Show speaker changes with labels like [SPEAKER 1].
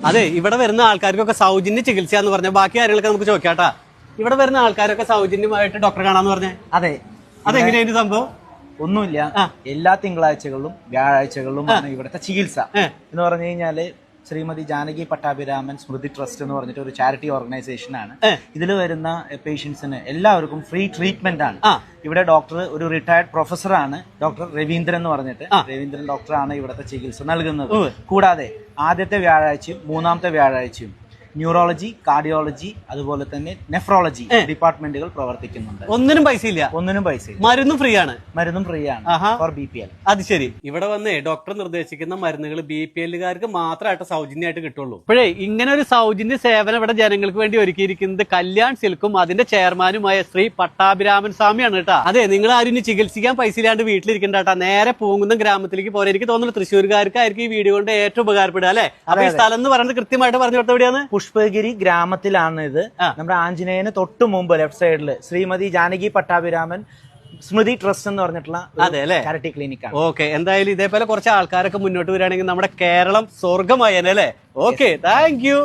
[SPEAKER 1] അതെ, ഇവിടെ വരുന്ന ആൾക്കാർക്കൊക്കെ സൗജന്യ ചികിത്സ എന്ന് പറഞ്ഞ ബാക്കി കാര്യങ്ങളൊക്കെ നമുക്ക് ചോദിക്കാട്ടാ. ഇവിടെ വരുന്ന ആൾക്കാരൊക്കെ സൗജന്യമായിട്ട് ഡോക്ടറെ കാണാന്ന് പറഞ്ഞേ.
[SPEAKER 2] അതെ,
[SPEAKER 1] അതെങ്ങനെയായിരുന്നു സംഭവം?
[SPEAKER 2] ഒന്നുമില്ല, എല്ലാ തിങ്കളാഴ്ചകളിലും വ്യാഴാഴ്ചകളിലുമാണ് ഇവിടുത്തെ ചികിത്സ. എന്ന് പറഞ്ഞു കഴിഞ്ഞാല് ശ്രീമതി ജാനകി പട്ടാഭിരാമൻ സ്മൃതി ട്രസ്റ്റ് എന്ന് പറഞ്ഞിട്ട് ഒരു ചാരിറ്റി ഓർഗനൈസേഷൻ ആണ്. ഇതിൽ വരുന്ന പേഷ്യൻസിന് എല്ലാവർക്കും ഫ്രീ ട്രീറ്റ്മെന്റ് ആണ്. ഇവിടെ ഡോക്ടർ ഒരു റിട്ടയർഡ് പ്രൊഫസറാണ്, ഡോക്ടർ രവീന്ദ്രൻ എന്ന് പറഞ്ഞിട്ട്. രവീന്ദ്രൻ ഡോക്ടറാണ് ഇവിടുത്തെ ചികിത്സ നൽകുന്നത്. കൂടാതെ ആദ്യത്തെ വ്യാഴാഴ്ചയും മൂന്നാമത്തെ വ്യാഴാഴ്ചയും ന്യൂറോളജി, കാർഡിയോളജി, അതുപോലെ തന്നെ നെഫ്രോളജി ഡിപ്പാർട്ട്മെന്റുകൾ പ്രവർത്തിക്കുന്നുണ്ട്.
[SPEAKER 1] ഒന്നിനും പൈസ ഇല്ല.
[SPEAKER 2] ഒന്നിനും പൈസ ഇല്ല.
[SPEAKER 1] മരുന്നും ഫ്രീ ആണ്.
[SPEAKER 2] മരുന്നും ഫ്രീ ആണ് ഫോർ BPL.
[SPEAKER 1] അത് ശരി. ഇവിടെ വന്നേ ഡോക്ടർ നിർദ്ദേശിക്കുന്ന മരുന്നുകൾ BPLകാർക്ക് മാത്രമായിട്ട് സൗജന്യമായിട്ട് കിട്ടുള്ളൂ. ഇപ്പോഴേ ഇങ്ങനെ ഒരു സൗജന്യ സേവനം ഇവിടെ ജനങ്ങൾക്ക് വേണ്ടി ഒരുക്കിയിരിക്കുന്നത് കല്യാൺ സിൽക്കും അതിന്റെ ചെയർമാനുമായ ശ്രീ പട്ടാഭിരാമൻ സ്വാമിയാണ് കേട്ടാ. അതെ, നിങ്ങൾ ആരും ഇനി ചികിത്സിക്കാൻ പൈസ ഇല്ലാണ്ട് വീട്ടിലിരിക്കണ്ട കേട്ടാ. നേരെ പൂങ്കുന്നം ഗ്രാമത്തിലേക്ക് പോരാ. എനിക്ക് തോന്നുന്നു തൃശ്ശൂർക്കാർക്കായിരിക്കും ഈ വീഡിയോ കൊണ്ട് ഏറ്റവും ഉപകാരപ്പെടുക അല്ലെ. അപ്പൊ ഈ സ്ഥലം എന്ന് പറയുന്നത് കൃത്യമായിട്ട് പറഞ്ഞു കൊടുത്ത എവിടെയാണ്?
[SPEAKER 2] പുഷ്പഗിരി ഗ്രാമത്തിലാണ് ഇത്. നമ്മുടെ ആഞ്ജനേയന് തൊട്ട് മുമ്പ് ലെഫ്റ്റ് സൈഡില് ശ്രീമതി ജാനകി പട്ടാഭിരാമൻ സ്മൃതി ട്രസ്റ്റ് എന്ന് പറഞ്ഞിട്ടുള്ള ചാരിറ്റി ക്ലിനിക്കാണ്.
[SPEAKER 1] ഓക്കെ, എന്തായാലും ഇതേപോലെ കുറച്ച് ആൾക്കാരൊക്കെ മുന്നോട്ട് വരികയാണെങ്കിൽ നമ്മുടെ കേരളം സ്വർഗമായി അല്ലേ. Okay, thank you.